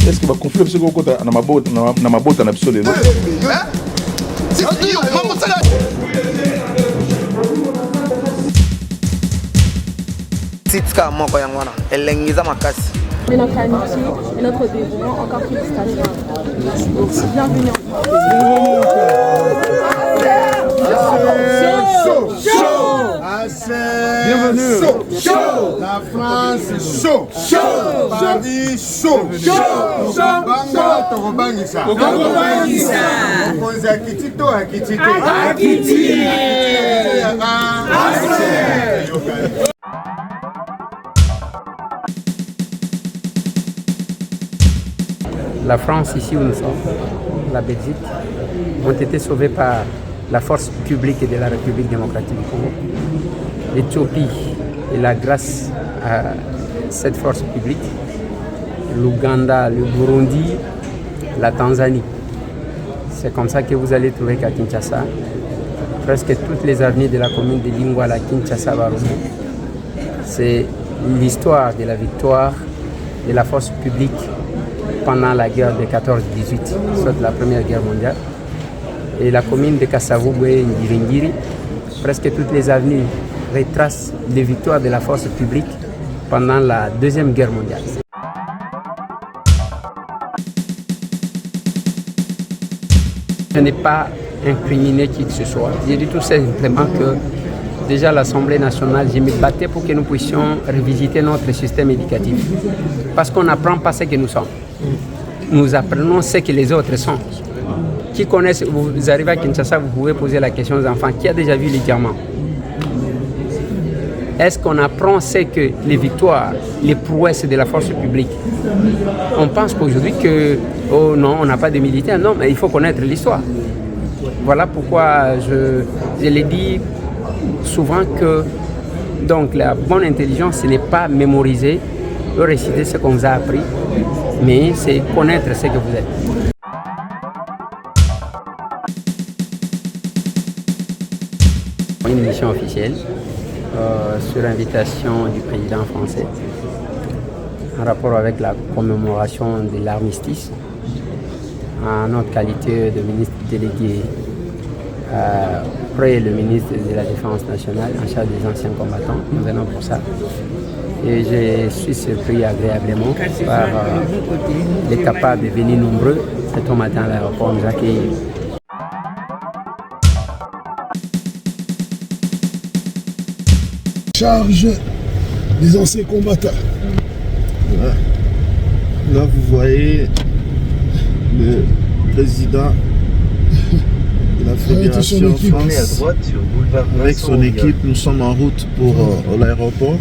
Est-ce que va conflit ce qu'on compte na mabota na biso lelo? Titka moko yango wana elengiza makasi. Mais notre amitié et notre dévouement encore plus stagiaire. Bienvenue en Bienvenue. La France chaud. Paris chaud. Bango tokobangisa. Konzi akiti to akiti te. La France, ici où nous sommes, la Belgique, ont été sauvés par la force publique de la République démocratique du Congo. L'Éthiopie est là grâce à cette force publique. L'Ouganda, le Burundi, la Tanzanie. C'est comme ça que vous allez trouver qu'à Kinshasa, presque toutes les avenues de la commune de Lingwala, Kinshasa, Baroumou. C'est l'histoire de la victoire de la force publique pendant la guerre de 14-18, soit la première guerre mondiale. Et la commune de Kasavubu, Ngiringiri, presque toutes les avenues retracent les victoires de la force publique pendant la deuxième guerre mondiale. Je n'ai pas incriminé qui que ce soit. J'ai dit tout simplement que déjà l'Assemblée nationale, je me battais pour que nous puissions revisiter notre système éducatif. Parce qu'on n'apprend pas ce que nous sommes. Nous apprenons ce que les autres sont. Qui connaissent, vous arrivez à Kinshasa, vous pouvez poser la question aux enfants, qui a déjà vu les diamants? Est-ce qu'on apprend ce que les victoires, les prouesses de la force publique? On pense qu'aujourd'hui que, oh non, on n'a pas de militaires. Non, mais il faut connaître l'histoire. Voilà pourquoi je l'ai dit souvent que donc, la bonne intelligence, ce n'est pas mémoriser ou réciter ce qu'on vous a appris, mais c'est connaître ce que vous êtes. Une mission officielle sur invitation du président français en rapport avec la commémoration de l'armistice en notre qualité de ministre délégué auprès le ministre de la Défense nationale en charge des anciens combattants. Nous allons pour ça. Et je suis surpris agréablement par les capables de venir nombreux cet matin à l'aéroport nous accueillir. Charge des anciens combattants. Là, vous voyez le président de la Fédération France avec son équipe. Nous sommes en route pour l'aéroport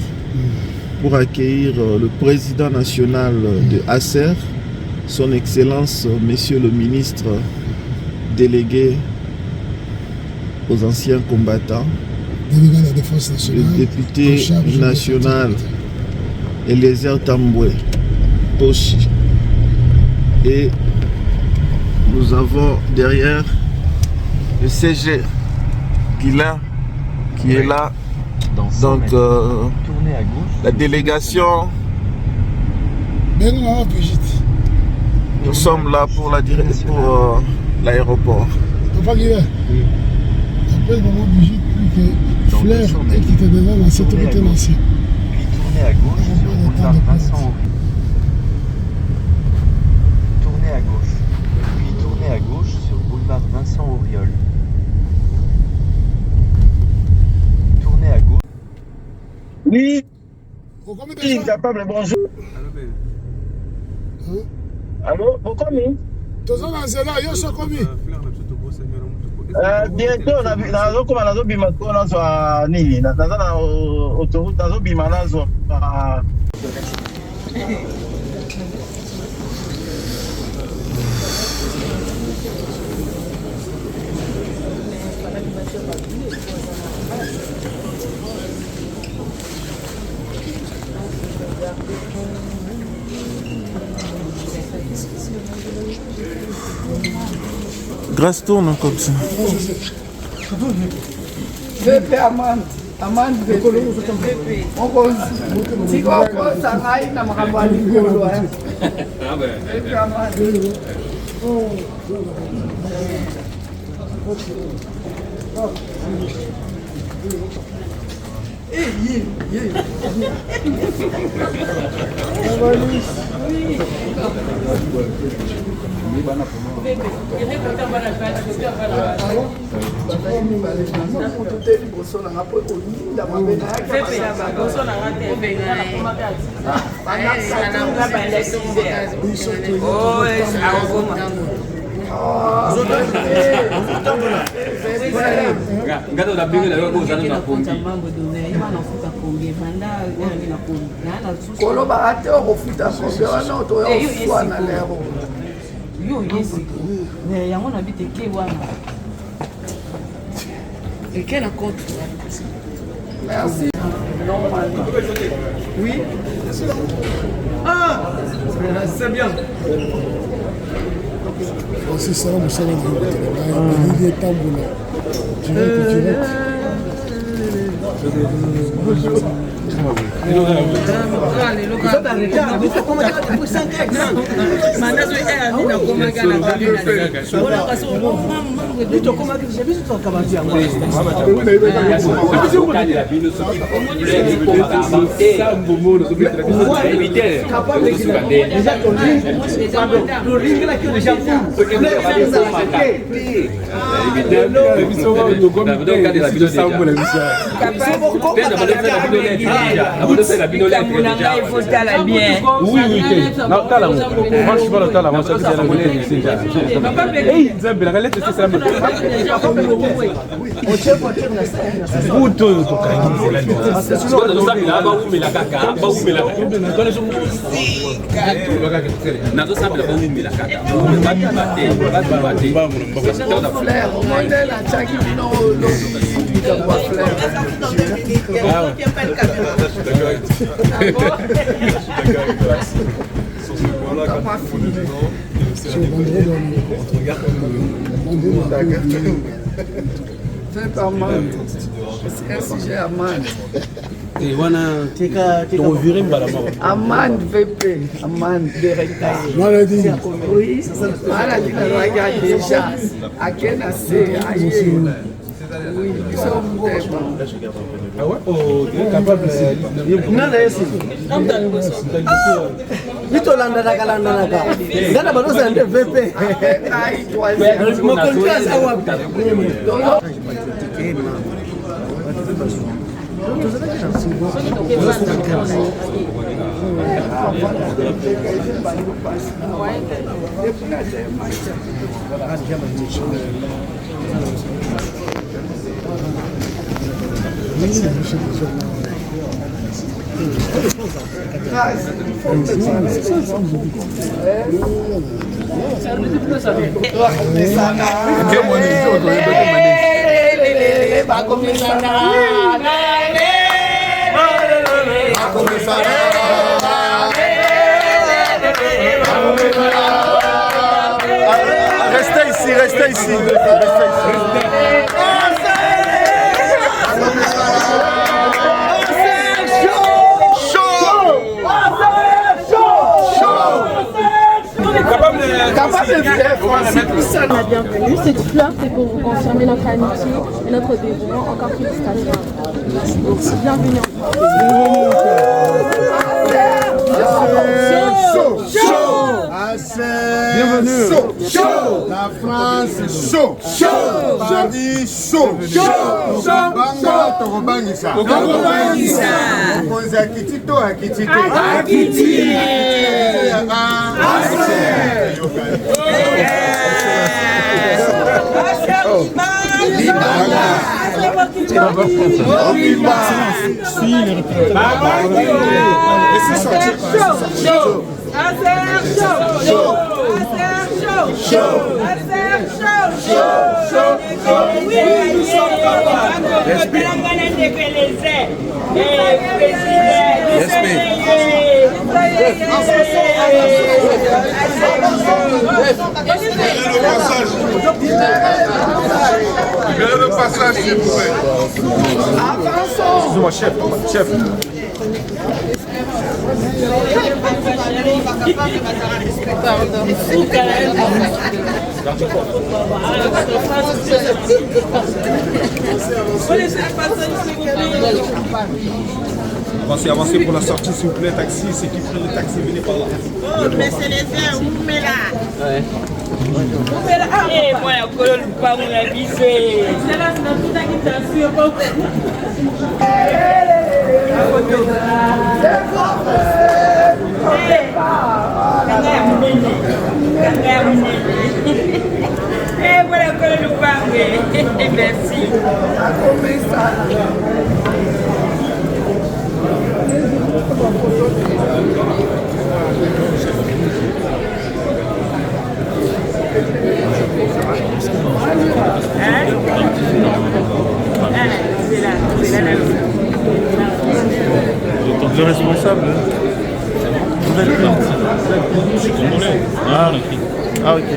pour accueillir le président national de ACER, son Excellence, Monsieur le ministre délégué aux anciens combattants, délégué à la Défense nationale, le député national Eliezer Tambwe Toshi. Et nous avons derrière le CG Guilain qui est là. Donc la délégation, nous sommes là pour l'aéroport. Papa Guilain, appelle maman Brigitte plus que Flair et qui était déjà dans cette autorité lancée. Puis tournez à gauche sur le boulevard Vincent Auriol. Tournez à gauche. Puis tournez à gauche sur le boulevard Vincent Auriol. Tournez à gauche. Oui. Oui, capable, bonjour. Allô, pourquoi nous? Bientôt, nazokoma nazobima to nazwa nini naza na autoroute nazobima nazwa Grâce tourne comme ça. VP Amande. Amande VP. On cause. Si on cause, ça aille dans ma campagne. VP Amande. Et quel compte? Merci. Oui. Ah, c'est bien. C'est ça, mon salon de il est tamboula. Direct. Oui, non, t'as la moi je suis pas le temps là, moi je suis la Amande VP, Amande directeur. Maladie. Oui, maladie regarde déjà. À quel assez aïe. Oui, nous sommes ah ouais, oh, tu es capable de... Non, Restez ici, restez ici. La bienvenue, cette fleur c'est pour vous confirmer notre amitié et notre dévouement. Encore félicitations. Bienvenue en Bienvenue. La France chaud. Paris chaud. Banga tokobangisa. Konzi akiti to akiti te. Akiti. Respect. ça, s'il vous plaît. Excusez-moi, chef. Avancez pour la sortie, s'il vous plaît, taxi. Ceux qui prennent le taxi, venez par là. Oh, mais c'est les verres, vous mettez là. Ouais. Eh, moi, je ne pas mon avis. C'est là, c'est tout ça qui t'assure. Eh, voilà, le parler. Merci. Le responsable. Vous êtes là. Ah, ok.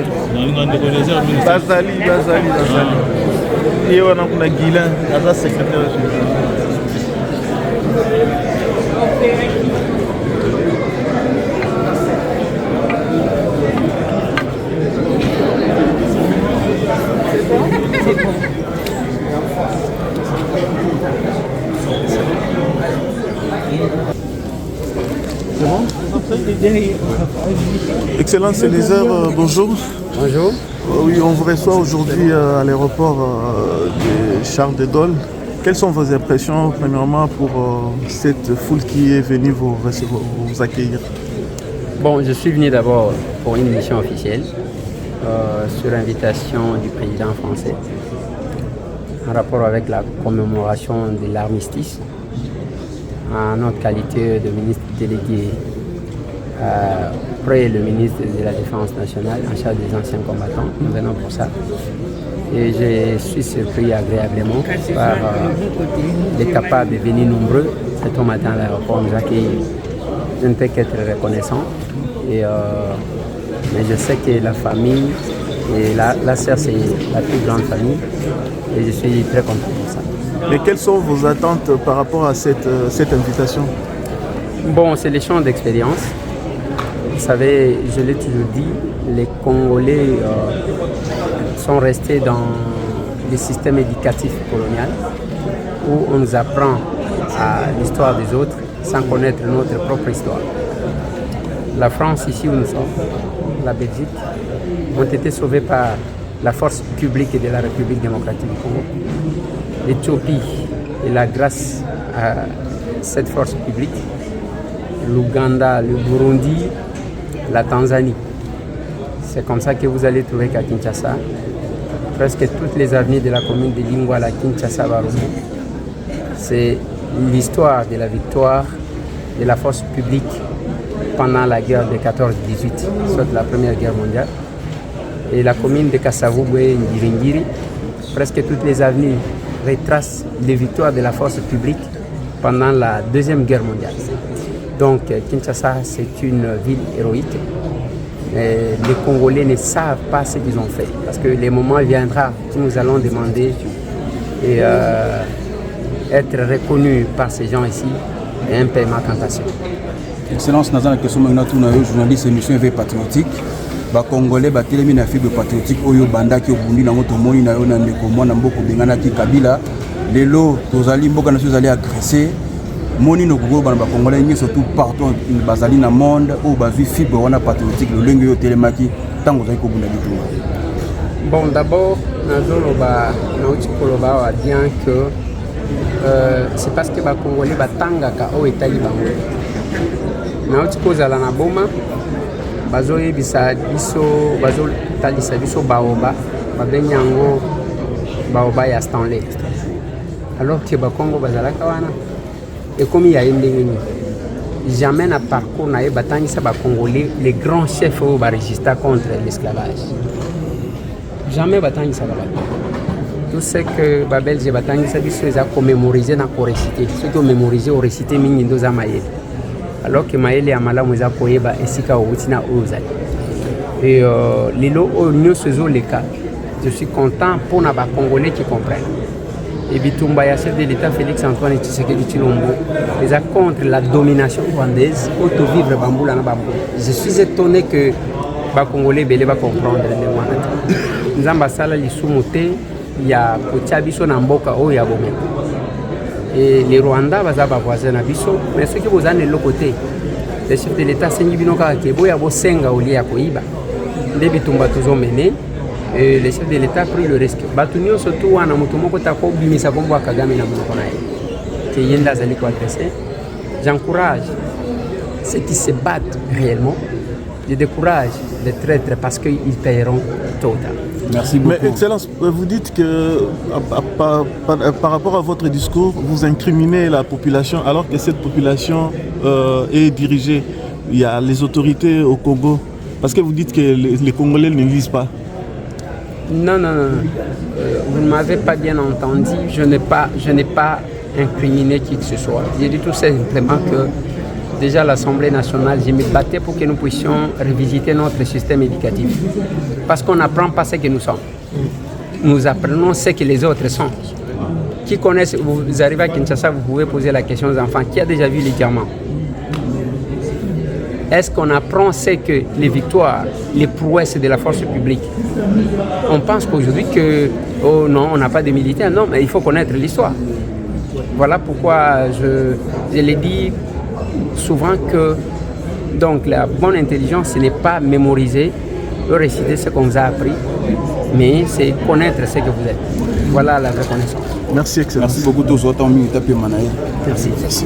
Bazali. Et on a Guilain, la secrétaire général. Excellence Eliezer, bonjour. Bonjour. Oui, on vous reçoit aujourd'hui à l'aéroport de Charles de Gaulle. Quelles sont vos impressions, premièrement, pour cette foule qui est venue vous accueillir? Bon, je suis venu d'abord pour une mission officielle sur invitation du président français en rapport avec la commémoration de l'armistice. En notre qualité de ministre délégué auprès le ministre de la Défense nationale en charge des anciens combattants, nous venons pour ça. Et je suis surpris agréablement par les capables de venir nombreux cet matin à l'aéroport nous accueillir. Je ne peux qu'être reconnaissant. Et, mais je sais que la famille, et la sœur c'est la plus grande famille, et je suis très content pour ça. Et quelles sont vos attentes par rapport à cette invitation? Bon, c'est l'échange d'expérience. Vous savez, je l'ai toujours dit, les Congolais sont restés dans le système éducatif colonial où on nous apprend à l'histoire des autres sans connaître notre propre histoire. La France, ici où nous sommes, la Belgique, ont été sauvés par la force publique de la République démocratique du Congo. L'Éthiopie et la grâce à cette force publique, l'Ouganda, le Burundi, la Tanzanie. C'est comme ça que vous allez trouver qu'à Kinshasa, presque toutes les avenues de la commune de Lingwala, Kinshasa, Barumu, c'est l'histoire de la victoire de la force publique pendant la guerre de 14-18, soit la première guerre mondiale. Et la commune de Kasavubu, Ndiringiri, presque toutes les avenues retracent les victoires de la force publique pendant la Deuxième Guerre mondiale. Donc Kinshasa, c'est une ville héroïque. Et les Congolais ne savent pas ce qu'ils ont fait, parce que le moment viendra où nous allons demander et être reconnus par ces gens ici et un paiement cantation. Excellence, Nazana Kesoma, journaliste émission éveil patriotique. Les Congolais ont été na fibre patriotique oyo bandaki obundi na moto moni na yo na ndeko mwana mboko bengana ki Kabila lelo tozali mboka na so zali agressé moni no kugo bana ba Congolais ni surtout partout bazali na monde ou bazui fibre wana patriotique le lengo yo telemaki tango zali ko bunda bitumba. Bon, d'abord nazoloba na uti koloba wa bien que c'est parce que ba Congolais batangaka o etali bango na uti kozala na boma bazoyebisa biso bazotalisa biso baoba babengi yango baoba ya Stanley alors que bakongo bazalaka wana ekomi ya ndenge nini jamais na parcours na ye batangisa bakongolais les grands chefs oyo barésista contre l'esclavage jamais batangisa babato tout ce que babelge batangisa biso eza komémoriser na koréciter soki omémoriser oréciter mingi ndo za mayele alors que Maël et Amala Mouza Koyeba et Sika Outina Ozali. Et Lilo, nous faisons les cas. Je suis content pour les Congolais qui comprennent. et Bitumba, ya chef de l'État Félix Antoine Tshisekedi Tshilombo, ils sont contre la domination rwandaise, auto-vivre Bamboula na Bamboula. Je suis étonné que les Congolais ne vont comprendre. Nous avons basala lisumuté, il y a Kotiabiso Namboka, oh ya Bomé. Et les Rwandais, ils sont voisins d'Abiso, mais ceux qui sont de l'autre côté, les chefs de l'État, c'est Nibinoka Kebo, il y a Bosenga ou Lia Koiba. Les Bitumba tous ont mené. Et les chefs de l'État pris le risque. Batunio surtout à Namutomoko Tako Bimisa Bombo Kagame Namukonaï, qui est Yenda Zaliko adressé. J'encourage ceux qui se battent réellement. Je décourage les traîtres parce qu'ils paieront tôt ou tard. Merci beaucoup. Mais Excellence, vous dites que par rapport à votre discours, vous incriminez la population alors que cette population est dirigée. Il y a les autorités au Congo. Parce que vous dites que les Congolais ne lisent pas. Non. Vous ne m'avez pas bien entendu. Je n'ai pas incriminé qui que ce soit. J'ai dit tout simplement que déjà à l'Assemblée nationale, je me battais pour que nous puissions revisiter notre système éducatif. Parce qu'on n'apprend pas ce que nous sommes. Nous apprenons ce que les autres sont. Qui connaissent, vous arrivez à Kinshasa, vous pouvez poser la question aux enfants. Qui a déjà vu les diamants? Est-ce qu'on apprend ce que les victoires, les prouesses de la force publique? On pense qu'aujourd'hui que, oh non, on n'a pas de militaires. Non, mais il faut connaître l'histoire. Voilà pourquoi je l'ai dit souvent que donc, la bonne intelligence, ce n'est pas mémoriser, réciter ce qu'on vous a appris, mais c'est connaître ce que vous êtes. Voilà la reconnaissance. Merci, Excellence. Merci beaucoup tous autant Merci. Merci.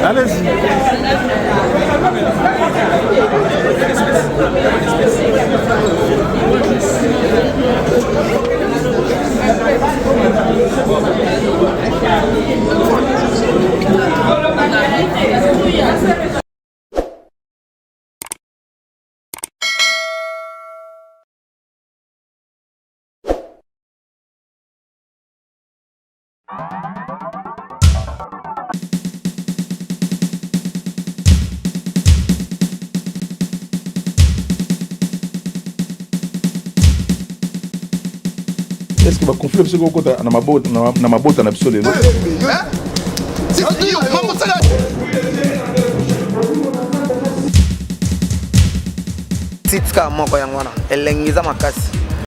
Allez-y. Est-ce que va conflit ce qu'on compte na mabota na biso lelo? Sitka moko yango wana elengiza makasi.